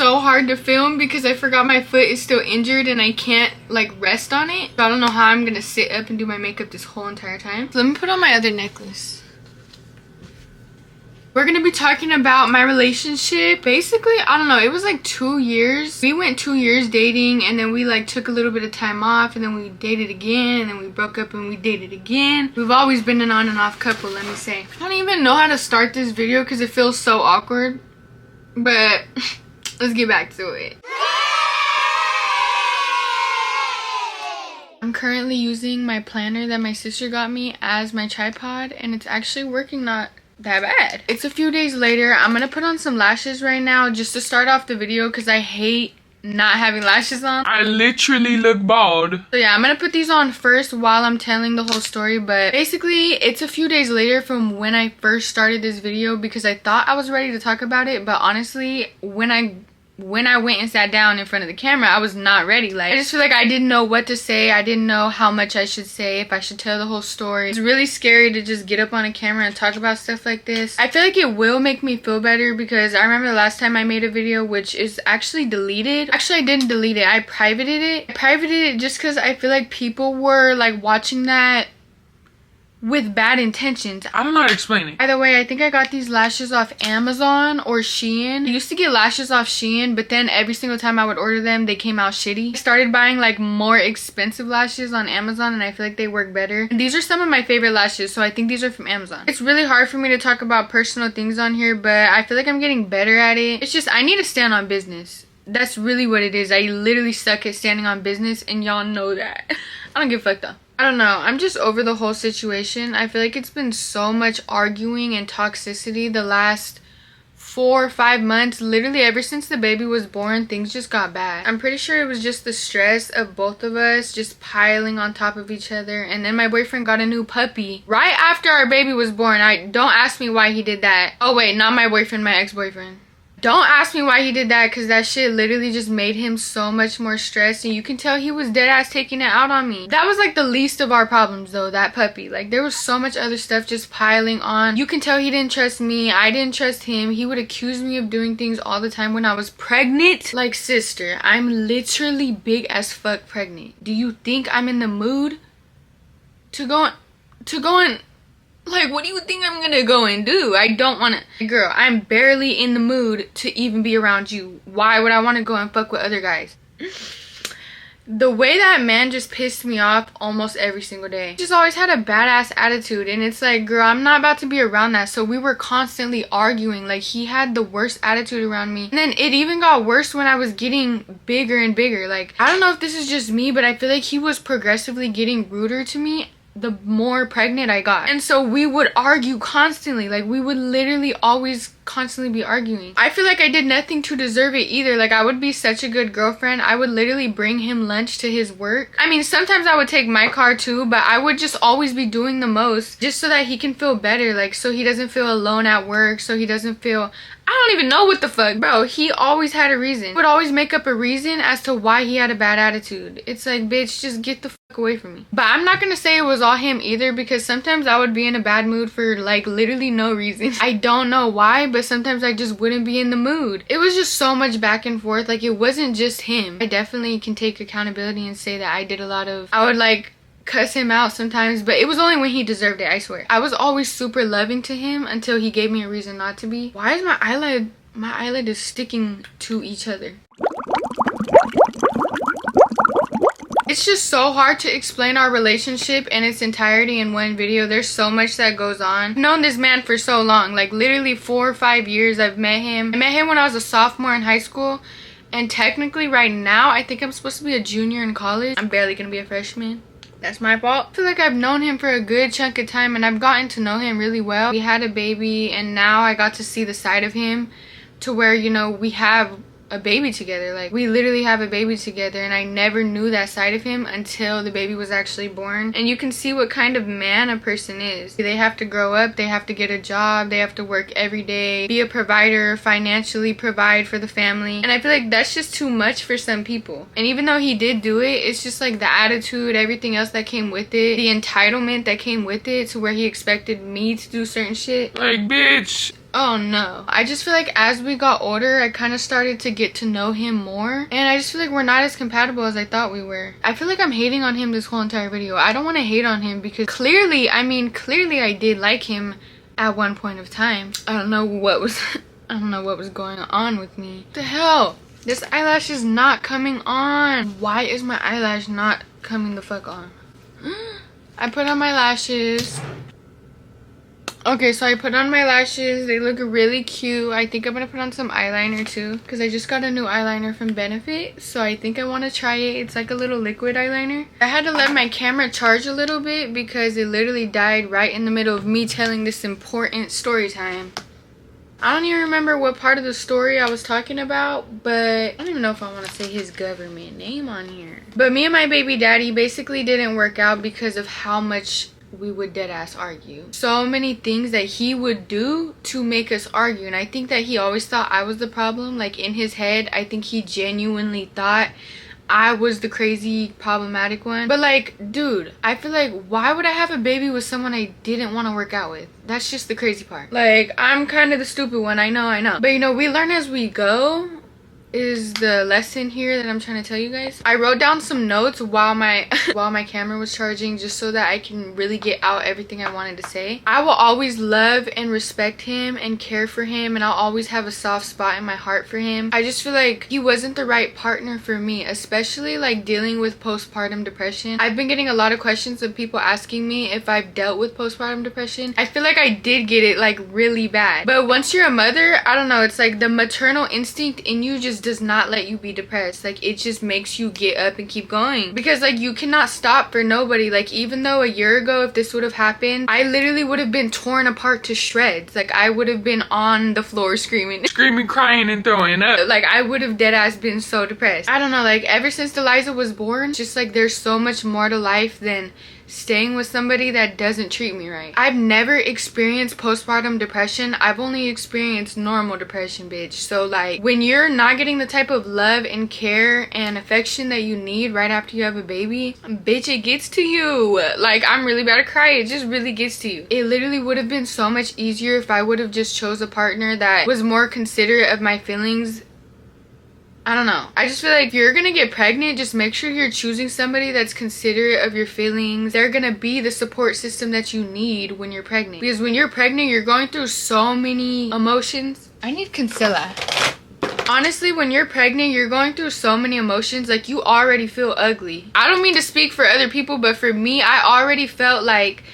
so hard to film because I forgot my foot is still injured and I can't like rest on it. So I don't know how I'm gonna sit up and do my makeup this whole entire time. So let me put on my other necklace. We're gonna be talking about my relationship. Basically, I don't know, it was like 2 years. We went 2 years dating and then we like took a little bit of time off and then we dated again and then we broke up and we dated again. We've always been an on and off couple, let me say. I don't even know how to start this video because it feels so awkward. But let's get back to it. I'm currently using my planner that my sister got me as my tripod and it's actually working not that bad. It's a few days later. I'm gonna put on some lashes right now just to start off the video because I hate not having lashes on. I literally look bald. So yeah, I'm gonna put these on first while I'm telling the whole story, but basically it's a few days later from when I first started this video because I thought I was ready to talk about it, but honestly when I went and sat down in front of the camera, I was not ready. Like, I just feel like I didn't know what to say. I didn't know how much I should say, if I should tell the whole story. It's really scary to just get up on a camera and talk about stuff like this. I feel like it will make me feel better because I remember the last time I made a video, which is actually deleted. Actually, I didn't delete it. I privated it. I privated it just because I feel like people were like watching that with bad intentions. I don't know how to explain it. By the way, I think I got these lashes off Amazon or Shein. I used to get lashes off Shein, but then every single time I would order them, they came out shitty. I started buying like more expensive lashes on Amazon and I feel like they work better. And these are some of my favorite lashes, so I think these are from Amazon. It's really hard for me to talk about personal things on here, but I feel like I'm getting better at it. It's just I need to stand on business. That's really what it is. I literally suck at standing on business and y'all know that. I don't give a fuck though. I don't know, I'm just over the whole situation. I feel like it's been so much arguing and toxicity the last 4 or 5 months. Literally ever since the baby was born, things just got bad. I'm pretty sure it was just the stress of both of us just piling on top of each other. And then my boyfriend got a new puppy right after our baby was born. Don't ask me why he did that. Oh wait, not my boyfriend, my ex-boyfriend. Don't ask me why he did that because that shit literally just made him so much more stressed and you can tell he was dead ass taking it out on me. That was like the least of our problems though, that puppy. Like there was so much other stuff just piling on. You can tell he didn't trust me. I didn't trust him. He would accuse me of doing things all the time when I was pregnant. Like sister, I'm literally big as fuck pregnant. Do you think I'm in the mood to go on like, what do you think I'm gonna go and do? I don't wanna. Girl, I'm barely in the mood to even be around you. Why would I wanna go and fuck with other guys? The way that man just pissed me off almost every single day. He just always had a badass attitude and it's like, girl, I'm not about to be around that. So we were constantly arguing. Like he had the worst attitude around me. And then it even got worse when I was getting bigger and bigger. Like, I don't know if this is just me, but I feel like he was progressively getting ruder to me the more pregnant I got. And so we would argue constantly. Like we would literally always constantly be arguing. I feel like I did nothing to deserve it either. Like I would be such a good girlfriend. I would literally bring him lunch to his work. I mean, sometimes I would take my car too, but I would just always be doing the most just so that he can feel better. Like so he doesn't feel alone at work, so he doesn't feel, I don't even know what the fuck. Bro, he always had a reason. He would always make up a reason as to why he had a bad attitude. It's like, bitch, just get the fuck away from me. But I'm not gonna say it was all him either because sometimes I would be in a bad mood for like literally no reason. I don't know why, but sometimes I just wouldn't be in the mood. It was just so much back and forth. Like it wasn't just him. I definitely can take accountability and say that I did a lot of, I would like cuss him out sometimes, but it was only when he deserved it, I swear. I was always super loving to him until he gave me a reason not to be. Why is my eyelid is sticking to each other? It's just so hard to explain our relationship in its entirety in one video. There's so much that goes on. I've known this man for so long, like literally 4 or 5 years I've met him. I met him when I was a sophomore in high school. And technically right now, I think I'm supposed to be a junior in college. I'm barely gonna be a freshman. That's my fault. I feel like I've known him for a good chunk of time and I've gotten to know him really well. We had a baby and now I got to see the side of him to where, you know, we have a baby together. Like we literally have a baby together and I never knew that side of him until the baby was actually born. And you can see what kind of man a person is. They have to grow up, they have to get a job, they have to work every day, be a provider, financially provide for the family. And I feel like that's just too much for some people. And even though he did do it, it's just like the attitude, everything else that came with it, the entitlement that came with it to where he expected me to do certain shit. Like, bitch, Oh no. I just feel like as we got older, I kind of started to get to know him more. And I just feel like we're not as compatible as I thought we were. I feel like I'm hating on him this whole entire video. I don't want to hate on him because clearly I did like him at one point of time. I don't know what was going on with me. What the hell? This eyelash is not coming on. Why is my eyelash not coming the fuck on? I put on my lashes. Okay, so I put on my lashes. They look really cute. I think I'm gonna put on some eyeliner too because I just got a new eyeliner from Benefit, so I think I want to try it. It's like a little liquid eyeliner. I had to let my camera charge a little bit because it literally died right in the middle of me telling this important story time. I don't even remember what part of the story I was talking about, but I don't even know if I want to say his government name on here. But me and my baby daddy basically didn't work out because of how much we would dead ass argue. So many things that he would do to make us argue, and I think that he always thought I was the problem. Like in his head, I think he genuinely thought I was the crazy problematic one. But like, dude, I feel like why would I have a baby with someone I didn't want to work out with? That's just the crazy part. Like, I'm kind of the stupid one, I know. But you know, we learn as we go is the lesson here that I'm trying to tell you guys. I wrote down some notes while my camera was charging just so that I can really get out everything I wanted to say. I will always love and respect him and care for him, and I'll always have a soft spot in my heart for him. I just feel like he wasn't the right partner for me, especially like dealing with postpartum depression. I've been getting a lot of questions of people asking me if I've dealt with postpartum depression. I feel like I did get it like really bad, but once you're a mother, I don't know, it's like the maternal instinct in you just does not let you be depressed. Like, it just makes you get up and keep going because like you cannot stop for nobody. Like, even though a year ago if this would have happened, I literally would have been torn apart to shreds. Like, I would have been on the floor screaming, Crying and throwing up. like I would have dead ass been so depressed. I don't know, like ever since Eliza was born, just like there's so much more to life than staying with somebody that doesn't treat me right. I've never experienced postpartum depression. I've only experienced normal depression, bitch. So like, when you're not getting the type of love and care and affection that you need right after you have a baby, bitch, it gets to you. Like, I'm really about to cry. It just really gets to you. It literally would have been so much easier if I would have just chose a partner that was more considerate of my feelings. I don't know. I just feel like if you're gonna get pregnant, just make sure you're choosing somebody that's considerate of your feelings. They're gonna be the support system that you need when you're pregnant. Because when you're pregnant, you're going through so many emotions. I need concealer. Honestly, when you're pregnant, you're going through so many emotions. Like, you already feel ugly. I don't mean to speak for other people, but for me, I already felt like,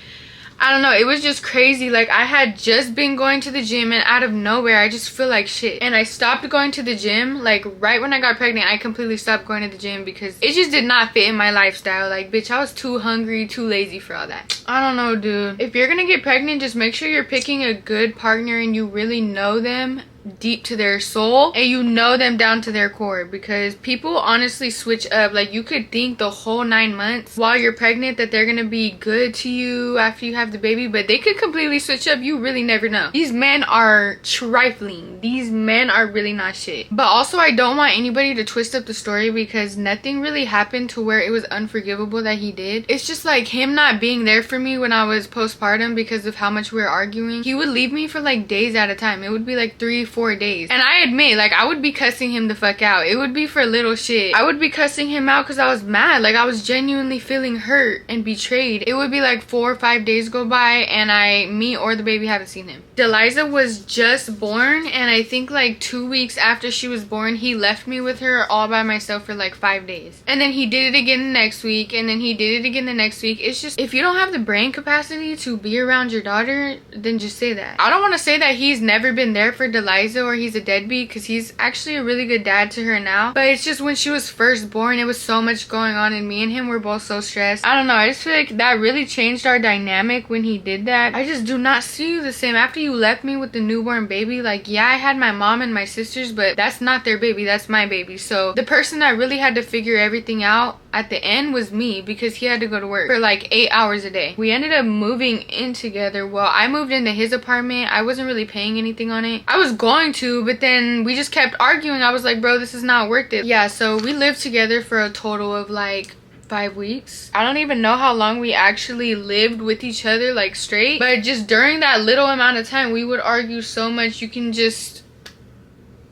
I don't know, it was just crazy. Like, I had just been going to the gym and out of nowhere I just feel like shit, and I stopped going to the gym. Like, right when I got pregnant, I completely stopped going to the gym because it just did not fit in my lifestyle. Like, bitch, I was too hungry, too lazy for all that. I don't know, dude. If you're gonna get pregnant, just make sure you're picking a good partner and you really know them deep to their soul and you know them down to their core, because people honestly switch up. Like, you could think the whole 9 months while you're pregnant that they're gonna be good to you after you have the baby, but they could completely switch up. You really never know. These men are trifling. These men are really not shit. But also, I don't want anybody to twist up the story because nothing really happened to where it was unforgivable that he did. It's just like him not being there for me when I was postpartum because of how much we were arguing. He would leave me for like days at a time. It would be like 3-4 days, and I admit, like, I would be cussing him the fuck out. It would be for little shit. I would be cussing him out because I was mad. Like, I was genuinely feeling hurt and betrayed. It would be like 4 or 5 days go by and me or the baby haven't seen him. Eliza was just born, and I think like 2 weeks after she was born, he left me with her all by myself for like 5 days, and then he did it again the next week, and then he did it again the next week. It's just, if you don't have the brain capacity to be around your daughter, then just say that. I don't want to say that he's never been there for Eliza or he's a deadbeat, because he's actually a really good dad to her now, but it's just when she was first born, it was so much going on and me and him were both so stressed. I don't know, I just feel like that really changed our dynamic when he did that. I just do not see you the same after you left me with the newborn baby. Like, yeah, I had my mom and my sisters, but that's not their baby, that's my baby. So the person that really had to figure everything out at the end was me, because he had to go to work for like 8 hours a day. We ended up moving in together. Well, I moved into his apartment. I wasn't really paying anything on it. I was going to, but then we just kept arguing. I was like, bro, this is not worth it. Yeah, so we lived together for a total of like 5 weeks. I don't even know how long we actually lived with each other like straight, but just during that little amount of time we would argue so much. You can just,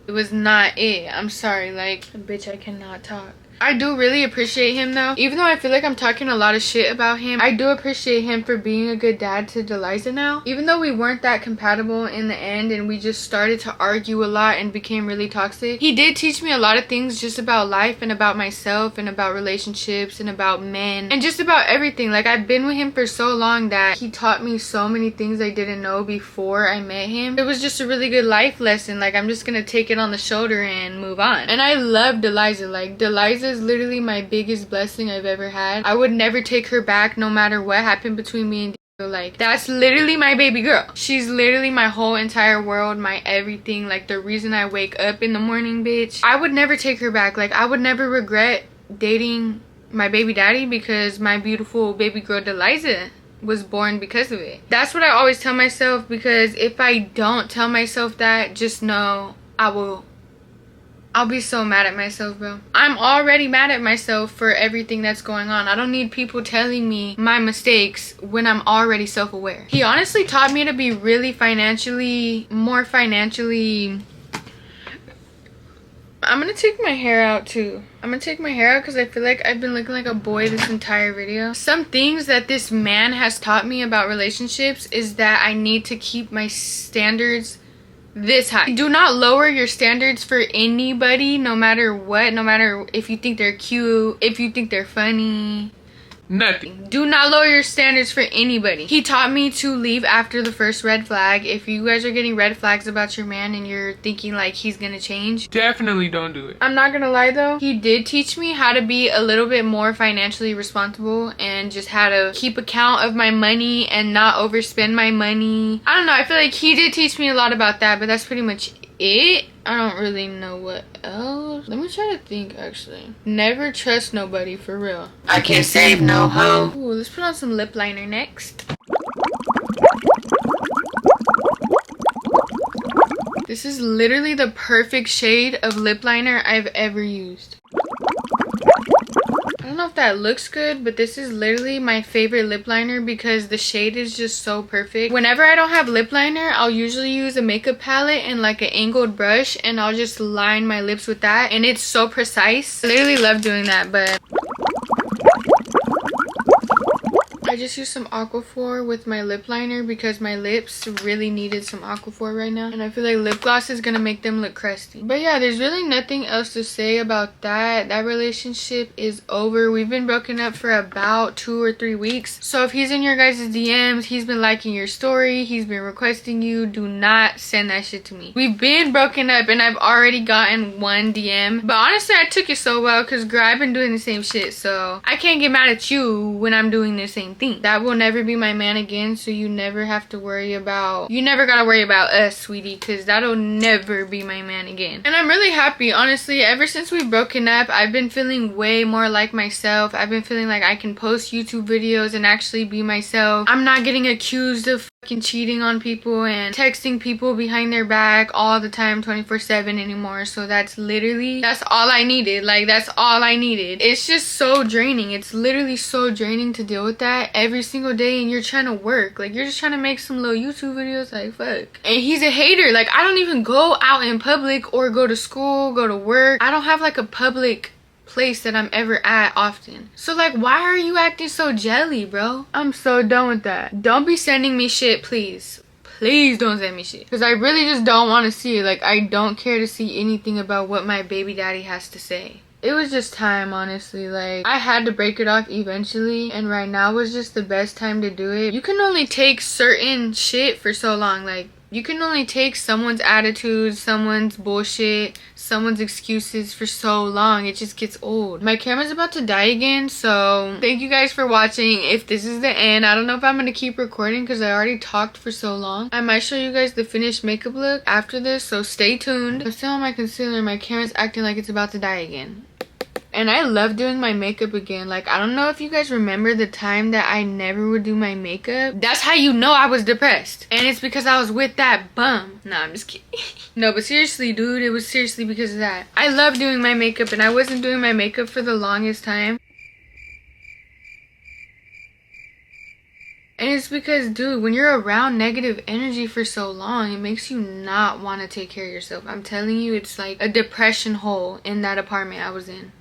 it was not it. I'm sorry, like, bitch, I cannot talk. I do really appreciate him though. Even though I feel like I'm talking a lot of shit about him, I do appreciate him for being a good dad to Deliza now. Even though we weren't that compatible in the end and we just started to argue a lot and became really toxic, he did teach me a lot of things just about life and about myself and about relationships and about men and just about everything. Like, I've been with him for so long that he taught me so many things I didn't know before I met him. It was just a really good life lesson. Like, I'm just gonna take it on the shoulder and move on. And I love Deliza. Like, Deliza is literally my biggest blessing I've ever had. I would never take her back no matter what happened between me and Diego. Like, that's literally my baby girl. She's literally my whole entire world, my everything. Like, the reason I wake up in the morning, bitch. I would never take her back. Like, I would never regret dating my baby daddy because my beautiful baby girl Deliza was born because of it. That's what I always tell myself, because if I don't tell myself that, just know I'll be so mad at myself, bro. I'm already mad at myself for everything that's going on. I don't need people telling me my mistakes when I'm already self-aware. He honestly taught me to be really more financially... I'm gonna take my hair out too. I'm gonna take my hair out because I feel like I've been looking like a boy this entire video. Some things that this man has taught me about relationships is that I need to keep my standards this high. Do not lower your standards for anybody, no matter what, no matter if you think they're cute, if you think they're funny. Nothing. Do not lower your standards for anybody. He taught me to leave after the first red flag. If you guys are getting red flags about your man and you're thinking like he's gonna change, Definitely don't do it. I'm not gonna lie though, he did teach me how to be a little bit more financially responsible and just how to keep account of my money and not overspend my money. I don't know, I feel like he did teach me a lot about that, but that's pretty much it. I don't really know what else. Let me try to think, actually. Never trust nobody, for real. I can't save no hoe. Ooh, let's put on some lip liner next. This is literally the perfect shade of lip liner I've ever used. I don't know if that looks good, but this is literally my favorite lip liner because the shade is just so perfect. Whenever I don't have lip liner, I'll usually use a makeup palette and like an angled brush, and I'll just line my lips with that, and it's so precise. I literally love doing that, but I just used some Aquaphor with my lip liner because my lips really needed some Aquaphor right now, and I feel like lip gloss is gonna make them look crusty. But yeah, there's really nothing else to say about that. That relationship is over. We've been broken up for about 2 or 3 weeks. So if he's in your guys' DMs, he's been liking your story, he's been requesting you, do not send that shit to me. We've been broken up and I've already gotten 1 DM, but honestly I took it so well because girl, I've been doing the same shit, so I can't get mad at you when I'm doing the same thing. That will never be my man again, so you never have to worry about, you never gotta worry about us, sweetie, because that'll never be my man again. And I'm really happy, honestly. Ever since we've broken up, I've been feeling way more like myself. I've been feeling like I can post YouTube videos and actually be myself. I'm not getting accused of fucking cheating on people and texting people behind their back all the time 24/7 anymore. So that's all I needed. Like, that's all I needed. It's just so draining. It's literally so draining to deal with that every single day, and you're trying to work. Like, you're just trying to make some little YouTube videos, like, fuck. And he's a hater. Like, I don't even go out in public or go to school, go to work. I don't have like a public place that I'm ever at often. So like, why are you acting so jelly, bro? I'm so done with that. Don't be sending me shit, please. Please don't send me shit, because I really just don't want to see it. Like, I don't care to see anything about what my baby daddy has to say. It was just time, honestly. Like, I had to break it off eventually, and right now was just the best time to do it. You can only take certain shit for so long. Like, you can only take someone's attitude, someone's bullshit, someone's excuses for so long. It just gets old. My camera's about to die again, so thank you guys for watching. If this is the end, I don't know if I'm gonna keep recording because I already talked for so long. I might show you guys the finished makeup look after this, so stay tuned. I'm still on my concealer. My camera's acting like it's about to die again. And I love doing my makeup again. Like, I don't know if you guys remember the time that I never would do my makeup. That's how you know I was depressed. And it's because I was with that bum. Nah, I'm just kidding. No, but seriously, dude, it was seriously because of that. I love doing my makeup, and I wasn't doing my makeup for the longest time. And it's because, dude, when you're around negative energy for so long, it makes you not want to take care of yourself. I'm telling you, it's like a depression hole in that apartment I was in.